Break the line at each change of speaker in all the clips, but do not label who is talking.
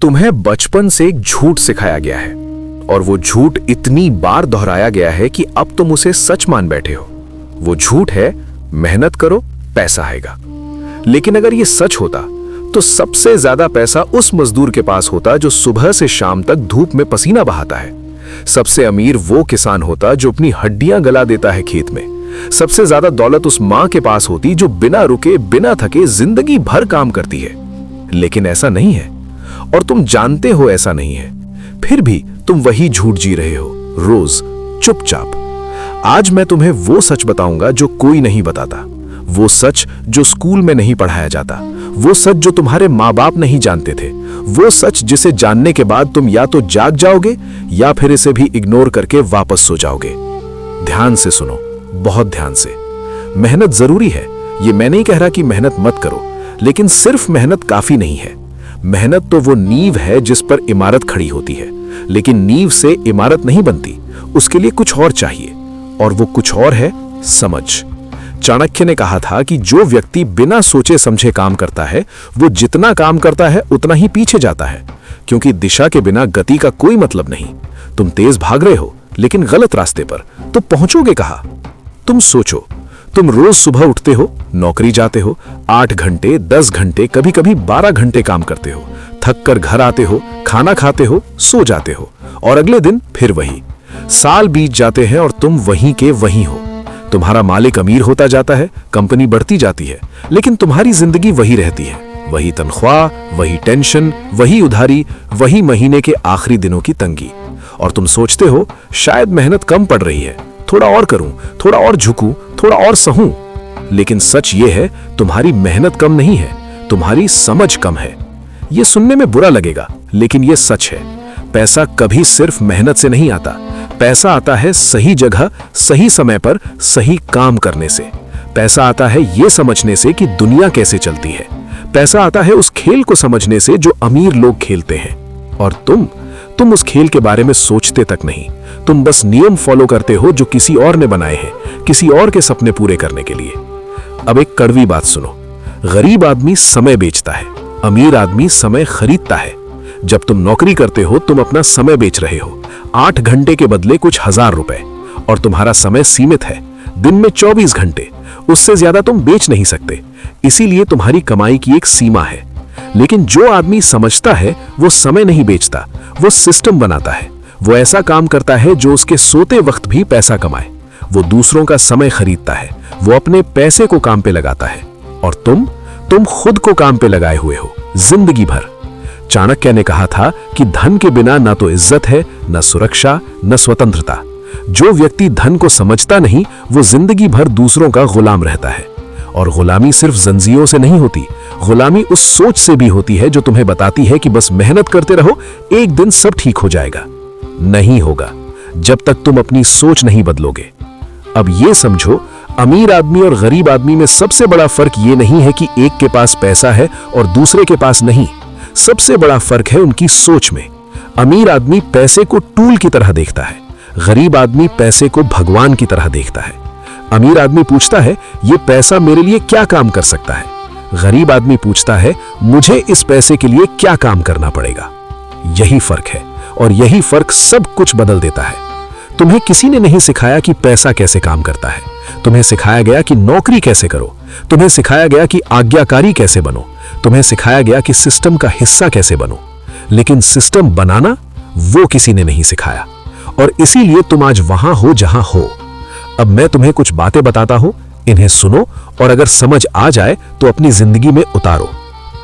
तुम्हें बचपन से एक झूठ सिखाया गया है और वो झूठ इतनी बार दोहराया गया है कि अब तुम उसे सच मान बैठे हो। वो झूठ है मेहनत करो पैसा आएगा। लेकिन अगर ये सच होता तो सबसे ज्यादा पैसा उस मजदूर के पास होता जो सुबह से शाम तक धूप में पसीना बहाता है। सबसे अमीर वो किसान होता जो अपनी हड्डियां गला देता है खेत में। सबसे ज्यादा दौलत उस मां के पास होती जो बिना रुके बिना थके जिंदगी भर काम करती है। लेकिन ऐसा नहीं है और तुम जानते हो ऐसा नहीं है, फिर भी तुम वही झूठ जी रहे हो रोज चुपचाप। आज मैं तुम्हें वो सच बताऊंगा जो कोई नहीं बताता, वो सच जो स्कूल में नहीं पढ़ाया जाता, वो सच जो तुम्हारे माँ बाप नहीं जानते थे, वो सच जिसे जानने के बाद तुम या तो जाग जाओगे या फिर इसे भी इग्नोर करके वापस सो जाओगे। ध्यान से सुनो, बहुत ध्यान से। मेहनत जरूरी है, ये मैं नहीं कह रहा कि मेहनत मत करो, लेकिन सिर्फ मेहनत काफी नहीं है। मेहनत तो वो नींव है जिस पर इमारत खड़ी होती है, लेकिन नींव से इमारत नहीं बनती, उसके लिए कुछ और चाहिए, और वो कुछ और है समझ। चाणक्य ने कहा था कि जो व्यक्ति बिना सोचे समझे काम करता है वो जितना काम करता है उतना ही पीछे जाता है, क्योंकि दिशा के बिना गति का कोई मतलब नहीं। तुम तेज भाग रहे हो लेकिन गलत रास्ते पर, तो पहुंचोगे कहां? तुम सोचो, तुम रोज सुबह उठते हो, नौकरी जाते हो, 8 घंटे 10 घंटे कभी कभी 12 घंटे काम करते हो, थक कर घर आते हो, खाना खाते हो, सो जाते हो, और अगले दिन फिर वही। साल बीत जाते हैं और तुम वहीं के वहीं हो। तुम्हारा मालिक अमीर होता जाता है, कंपनी बढ़ती जाती है, लेकिन तुम्हारी जिंदगी वही रहती है। वही तनख्वाह, वही टेंशन, वही उधारी, वही महीने के आखिरी दिनों की तंगी। और तुम सोचते हो शायद मेहनत कम पड़ रही है, थोड़ा और करूं, थोड़ा और झुकूं, थोड़ा और सहूं। लेकिन सच ये है, तुम्हारी मेहनत कम नहीं है, तुम्हारी समझ कम है। ये सुनने में बुरा लगेगा, लेकिन ये सच है। पैसा कभी सिर्फ मेहनत से नहीं आता। पैसा आता है सही जगह, सही समय पर, सही काम करने से। पैसा आता है ये समझने से कि दुनिया कैसे चलती है। पैसा आता है उस खेल को समझने से जो अमीर लोग खेलते हैं। और तुम उस खेल के बारे में सोचते तक नहीं। तुम बस नियम फॉलो करते हो जो किसी और ने बनाए हैं, किसी और के सपने पूरे करने के लिए। अब एक कड़वी बात सुनो, गरीब आदमी समय बेचता है, अमीर आदमी समय खरीदता है। जब तुम नौकरी करते हो तुम अपना समय बेच रहे हो, 8 घंटे के बदले कुछ 1000 रुपए, और तुम्हारा समय सीमित है, दिन में 24 घंटे, उससे ज्यादा तुम बेच नहीं सकते। इसीलिए तुम्हारी कमाई की एक सीमा है। लेकिन जो आदमी समझता है वो समय नहीं बेचता, वो सिस्टम बनाता है। वो ऐसा काम करता है जो उसके सोते वक्त भी पैसा कमाए। वो दूसरों का समय खरीदता है, वो अपने पैसे को काम पे लगाता है। और तुम खुद को काम पे लगाए हुए हो जिंदगी भर। चाणक्य ने कहा था कि धन के बिना ना तो इज्जत है, न सुरक्षा, न स्वतंत्रता। जो व्यक्ति धन को समझता नहीं वो जिंदगी भर दूसरों का गुलाम रहता है। और गुलामी सिर्फ जंजीरों से नहीं होती, गुलामी उस सोच से भी होती है जो तुम्हें बताती है कि बस मेहनत करते रहो, एक दिन सब ठीक हो जाएगा। नहीं होगा जब तक तुम अपनी सोच नहीं बदलोगे। अब ये समझो, अमीर आदमी और गरीब आदमी में सबसे बड़ा फर्क ये नहीं है कि एक के पास पैसा है और दूसरे के पास नहीं। सबसे बड़ा फर्क है उनकी सोच में। अमीर आदमी पैसे को टूल की तरह देखता है, गरीब आदमी पैसे को भगवान की तरह देखता है। अमीर आदमी पूछता है ये पैसा मेरे लिए क्या काम कर सकता है, गरीब आदमी पूछता है मुझे इस पैसे के लिए क्या काम करना पड़ेगा। यही फर्क है और यही फर्क सब कुछ बदल देता है। तुम्हें किसी ने नहीं सिखाया कि पैसा कैसे काम करता है, तुम्हें सिखाया गया कि नौकरी कैसे करो, तुम्हें सिखाया गया कि आज्ञाकारी कैसे बनो, तुम्हें सिखाया गया कि सिस्टम का हिस्सा कैसे बनो। लेकिन सिस्टम बनाना वो किसी ने नहीं सिखाया, और इसीलिए तुम आज वहां हो जहां हो। अब मैं तुम्हें कुछ बातें बताता हूं, इन्हें सुनो और अगर समझ आ जाए तो अपनी जिंदगी में उतारो।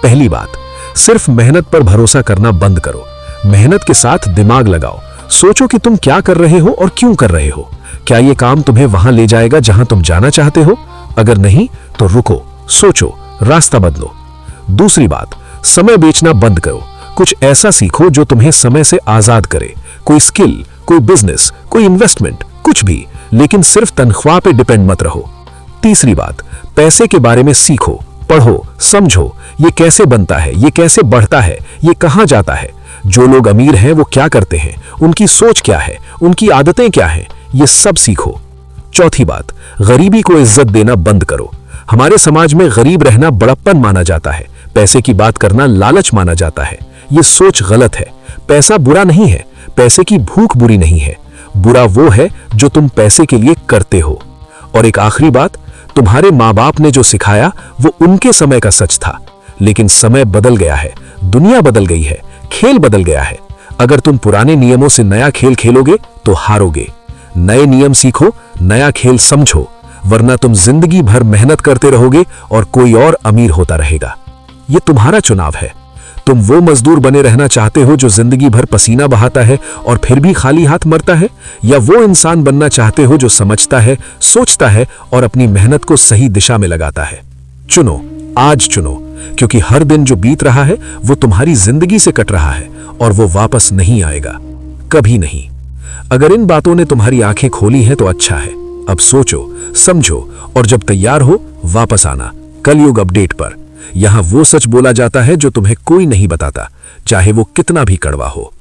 पहली बात, सिर्फ मेहनत पर भरोसा करना बंद करो। मेहनत के साथ दिमाग लगाओ। सोचो कि तुम क्या कर रहे हो और क्यों कर रहे हो। क्या यह काम तुम्हें वहां ले जाएगा जहां तुम जाना चाहते हो? अगर नहीं तो रुको, सोचो, रास्ता बदलो। दूसरी बात, समय बेचना बंद करो। कुछ ऐसा सीखो जो तुम्हें समय से आजाद करे। कोई स्किल, कोई बिजनेस, कोई इन्वेस्टमेंट, कुछ भी, लेकिन सिर्फ तनख्वाह पे डिपेंड मत रहो। तीसरी बात, पैसे के बारे में सीखो, पढ़ो, समझो। ये कैसे बनता है, ये कैसे बढ़ता है, ये कहां जाता है। जो लोग अमीर हैं वो क्या करते हैं, उनकी सोच क्या है, उनकी आदतें क्या हैं, ये सब सीखो। चौथी बात, गरीबी को इज्जत देना बंद करो। हमारे समाज में गरीब रहना बड़प्पन माना जाता है, पैसे की बात करना लालच माना जाता है। ये सोच गलत है। पैसा बुरा नहीं है, पैसे की भूख बुरी नहीं है, बुरा वो है जो तुम पैसे के लिए करते हो। और एक आखिरी बात, तुम्हारे माँ बाप ने जो सिखाया वो उनके समय का सच था, लेकिन समय बदल गया है, दुनिया बदल गई है, खेल बदल गया है। अगर तुम पुराने नियमों से नया खेल खेलोगे तो हारोगे। नए नियम सीखो, नया खेल समझो, वरना तुम जिंदगी भर मेहनत करते रहोगे और कोई और अमीर होता रहेगा। ये तुम्हारा चुनाव है। तुम वो मजदूर बने रहना चाहते हो जो जिंदगी भर पसीना बहाता है और फिर भी खाली हाथ मरता है, या वो इंसान बनना चाहते हो जो समझता है, सोचता है और अपनी मेहनत को सही दिशा में लगाता है। चुनो, आज चुनो, क्योंकि हर दिन जो बीत रहा है वो तुम्हारी जिंदगी से कट रहा है और वो वापस नहीं आएगा, कभी नहीं। अगर इन बातों ने तुम्हारी आंखें खोली हैं तो अच्छा है। अब सोचो, समझो और जब तैयार हो वापस आना कलयुग अपडेट पर। यहां वो सच बोला जाता है जो तुम्हें कोई नहीं बताता, चाहे वो कितना भी कड़वा हो।